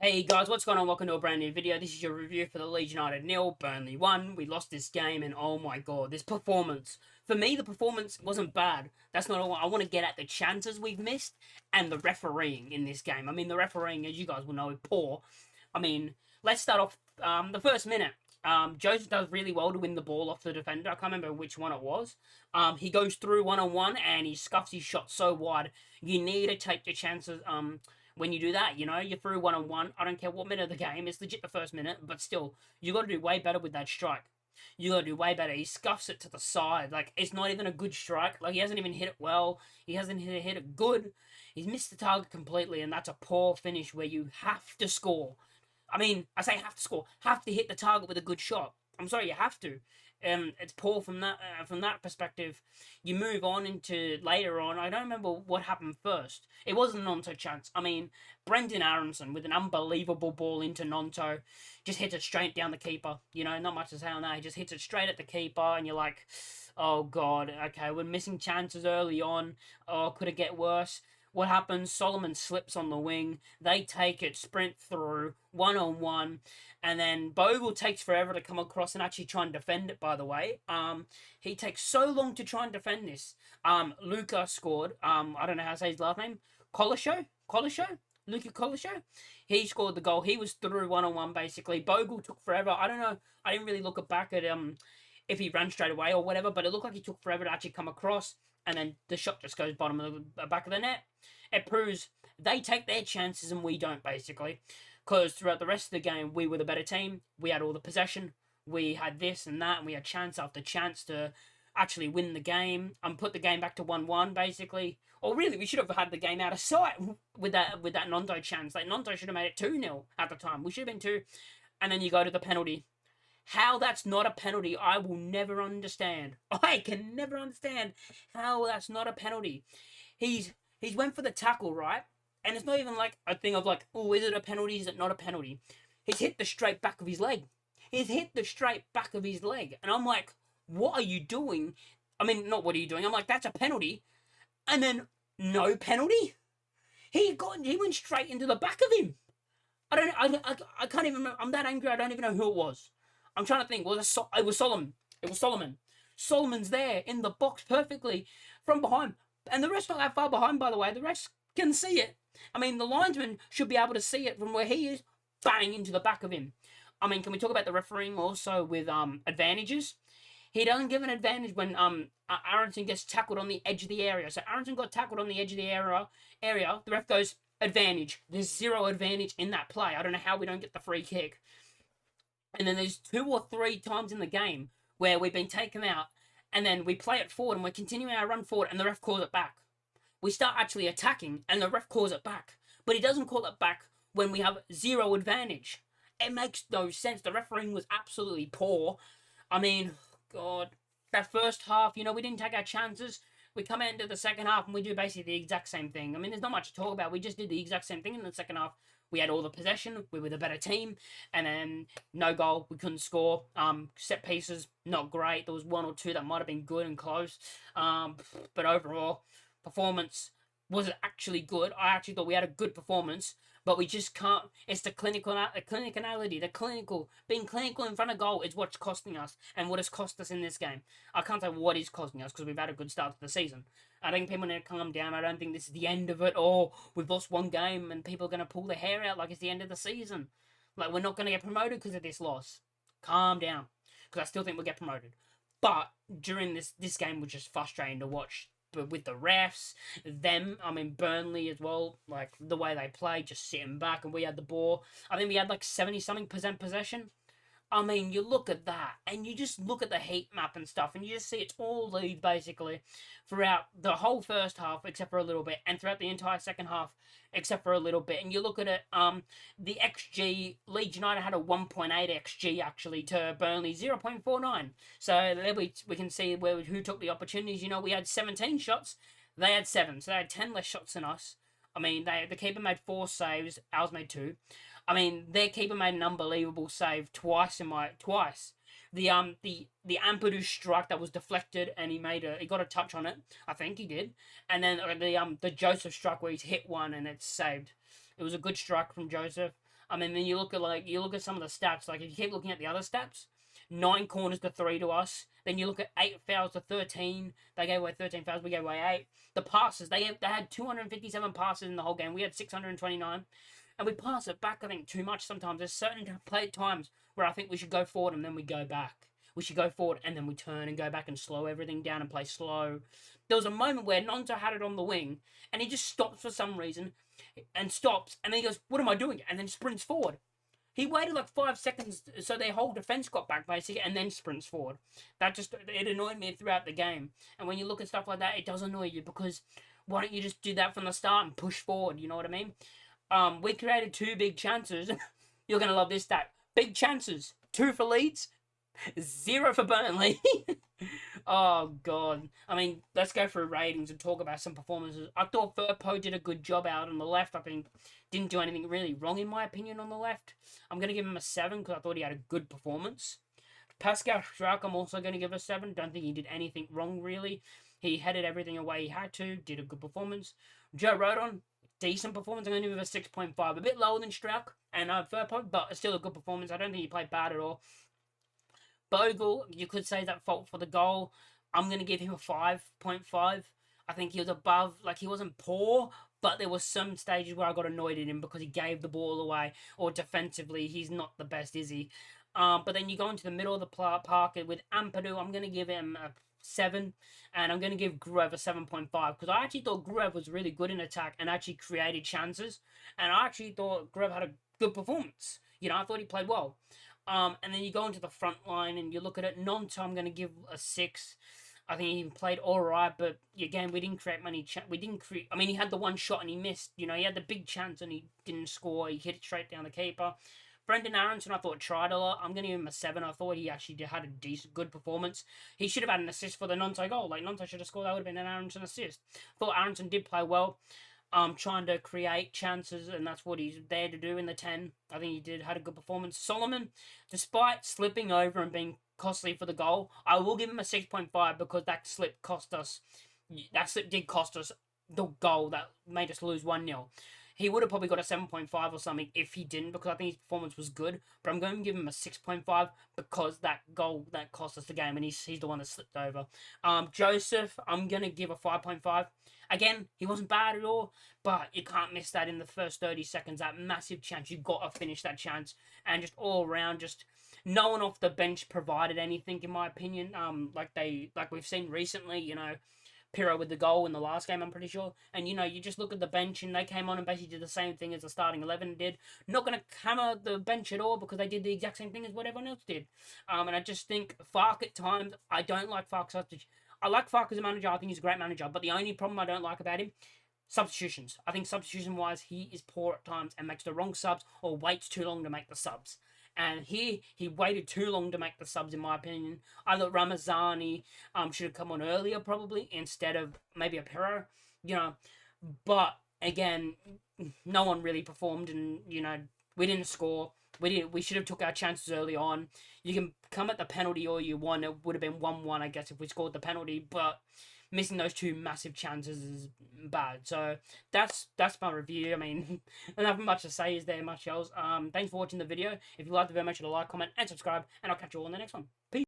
Hey guys, what's going on? Welcome to a brand new video. This is your review for the Leeds United 0, Burnley 1. We lost this game and oh my god, this performance. For me, the performance wasn't bad. That's not all. I want to get at the chances we've missed and the refereeing in this game. I mean, the refereeing, as you guys will know, is poor. I mean, let's start off the first minute. Joseph does really well to win the ball off the defender. I can't remember which one it was. He goes through one-on-one and he scuffs his shot so wide. You need to take your chances. When you do that, you're through one-on-one. I don't care what minute of the game. It's legit the first minute, but still, you got to do way better with that strike. You got to do way better. He scuffs it to the side. Like, it's not even a good strike. Like, he hasn't even hit it well. He hasn't hit it good. He's missed the target completely, and that's a poor finish where you have to score. I mean, I say have to score. Have to hit the target with a good shot. I'm sorry, you have to. It's poor from that perspective. You move on into later on. I don't remember what happened first. It wasn't a Nonto chance. I mean, Brendan Aronson with an unbelievable ball into Nonto, just hits it straight down the keeper. Not much to say on that. He just hits it straight at the keeper, and you're like, oh god, okay, we're missing chances early on. Oh, could it get worse? What happens? Solomon slips on the wing. They take it, sprint through, one-on-one, and then Bogle takes forever to come across and actually try and defend it, by the way. He takes so long to try and defend this. Luca scored. I don't know how to say his last name. Colisho? Luca Colisho? He scored the goal. He was through one-on-one, basically. Bogle took forever. I don't know. I didn't really look back at if he ran straight away or whatever, but it looked like he took forever to actually come across, and then the shot just goes bottom of the back of the net. It proves they take their chances and we don't, basically, because throughout the rest of the game, we were the better team. We had all the possession. We had this and that, and we had chance after chance to actually win the game and put the game back to 1-1, basically. Or really, we should have had the game out of sight with that Nonto chance. Like, Nonto should have made it 2-0 at the time. We should have been 2. And then you go to the penalty. How that's not a penalty, I will never understand. I can never understand how that's not a penalty. He's went for the tackle, right? And it's not even like a thing of like, oh, is it a penalty? Is it not a penalty? He's hit the straight back of his leg. He's hit the straight back of his leg. And I'm like, what are you doing? I mean, not what are you doing? I'm like, that's a penalty. And then, no penalty? He went straight into the back of him. I can't even remember. I'm that angry, I don't even know who it was. I'm trying to think. It was Solomon. It was Solomon. Solomon's there in the box perfectly from behind. And the rest not that far behind, by the way. The rest can see it. I mean, the linesman should be able to see it from where he is. Bang into the back of him. I mean, can we talk about the refereeing also with advantages? He doesn't give an advantage when Aronson gets tackled on the edge of the area. So Aronson got tackled on the edge of the area. The ref goes, advantage. There's zero advantage in that play. I don't know how we don't get the free kick. And then there's 2 or 3 times in the game where we've been taken out, and then we play it forward and we're continuing our run forward, and the ref calls it back. We start actually attacking, and the ref calls it back. But he doesn't call it back when we have zero advantage. It makes no sense. The refereeing was absolutely poor. I mean, God, that first half, we didn't take our chances. We come out into the second half and we do basically the exact same thing. I mean, there's not much to talk about. We just did the exact same thing in the second half. We had all the possession. We were the better team. And then no goal. We couldn't score. Set pieces, not great. There was 1 or 2 that might have been good and close. But overall, performance was actually good. I actually thought we had a good performance. But we just can't. It's the clinicality, being clinical in front of goal is what's costing us and what has cost us in this game. I can't say what is costing us because we've had a good start to the season. I think people need to calm down. I don't think this is the end of it. Or we've lost one game and people are going to pull their hair out like it's the end of the season. Like, we're not going to get promoted because of this loss. Calm down. Because I still think we'll get promoted. But during this game was just frustrating to watch. But with the refs, Burnley as well, like the way they played, just sitting back, and we had the ball. I think we had like 70-something% possession. I mean, you look at that, and you just look at the heat map and stuff, and you just see it's all Leeds, basically, throughout the whole first half, except for a little bit, and throughout the entire second half, except for a little bit. And you look at it, the XG, Leeds United had a 1.8 XG, actually, to Burnley 0.49. So there we can see who took the opportunities. We had 17 shots, they had 7, so they had 10 less shots than us. I mean, the keeper made 4 saves, ours made 2. I mean, their keeper made an unbelievable save twice. The Ampadu strike that was deflected, and he got a touch on it. I think he did. And then the Joseph strike where he's hit one and it's saved. It was a good strike from Joseph. I mean, then you look at some of the stats. Like if you keep looking at the other stats, 9 corners to 3 to us. Then you look at 8 fouls to 13. They gave away 13 fouls. We gave away 8. The passes, they had 257 passes in the whole game. We had 629, and we pass it back. I think too much sometimes. There's certain times where I think we should go forward and then we go back. We should go forward and then we turn and go back and slow everything down and play slow. There was a moment where Nonto had it on the wing and he just stops for some reason and stops and then he goes, "What am I doing?" and then sprints forward. He waited like 5 seconds so their whole defense got back basically and then sprints forward. It annoyed me throughout the game. And when you look at stuff like that, it does annoy you because why don't you just do that from the start and push forward? You know what I mean? We created 2 big chances. You're gonna love this stat. Big chances. 2 for Leeds, 0 for Burnley. Oh god. I mean, let's go through ratings and talk about some performances. I thought Firpo did a good job out on the left. I think didn't do anything really wrong in my opinion on the left. I'm gonna give him a 7 because I thought he had a good performance. Pascal Struijk, I'm also gonna give a 7. Don't think he did anything wrong really. He headed everything away he had to. Did a good performance. Joe Rodon, decent performance. I'm gonna give him a 6.5. A bit lower than Struijk and Firpo, but still a good performance. I don't think he played bad at all. Bogle, you could say that fault for the goal. I'm going to give him a 5.5. I think he was above, like he wasn't poor, but there was some stages where I got annoyed at him because he gave the ball away, or defensively, he's not the best, is he? But then you go into the middle of the park with Ampadu, I'm going to give him a 7, and I'm going to give Gruev a 7.5 because I actually thought Gruev was really good in attack and actually created chances, and I actually thought Gruev had a good performance. You know, I thought he played well. And then you go into the front line and you look at it. Nonto, I'm going to give a 6. I think he played all right, but again, we didn't create many. We didn't create. I mean, he had the one shot and he missed. You know, he had the big chance and he didn't score. He hit it straight down the keeper. Brendan Aronson, I thought tried a lot. I'm going to give him a 7. I thought he actually had a decent, good performance. He should have had an assist for the Nonto goal. Like Nonto should have scored. That would have been an Aronson assist. Thought Aronson did play well. Trying to create chances, and that's what he's there to do in the 10. I think he had a good performance. Solomon, despite slipping over and being costly for the goal, I will give him a 6.5 because that slip cost us. That slip did cost us the goal that made us lose 1-0. He would have probably got a 7.5 or something if he didn't, because I think his performance was good. But I'm going to give him a 6.5 because that goal that cost us the game, and he's the one that slipped over. Joseph, I'm going to give a 5.5. Again, he wasn't bad at all, but you can't miss that in the first 30 seconds. That massive chance, you've got to finish that chance. And just all around, just no one off the bench provided anything, in my opinion. Like we've seen recently, you know, Pirro with the goal in the last game, I'm pretty sure. And, you know, you just look at the bench and they came on and basically did the same thing as the starting 11 did. Not going to hammer the bench at all because they did the exact same thing as what everyone else did. And I just think Farke at times, I don't like Farke's substitution. I like Farke as a manager. I think he's a great manager. But the only problem I don't like about him, substitutions. I think substitution-wise, he is poor at times and makes the wrong subs or waits too long to make the subs. And here, he waited too long to make the subs, in my opinion. I thought Ramazani should have come on earlier, probably, instead of maybe a Pirro, you know. But, again, no one really performed, and, you know, we didn't score. We should have took our chances early on. You can come at the penalty all you want. It would have been 1-1, I guess, if we scored the penalty. But missing those 2 massive chances is bad. So that's my review. I mean, nothing much to say. Is there much else? Thanks for watching the video. If you liked the video, make sure to like, comment, and subscribe. And I'll catch you all in the next one. Peace.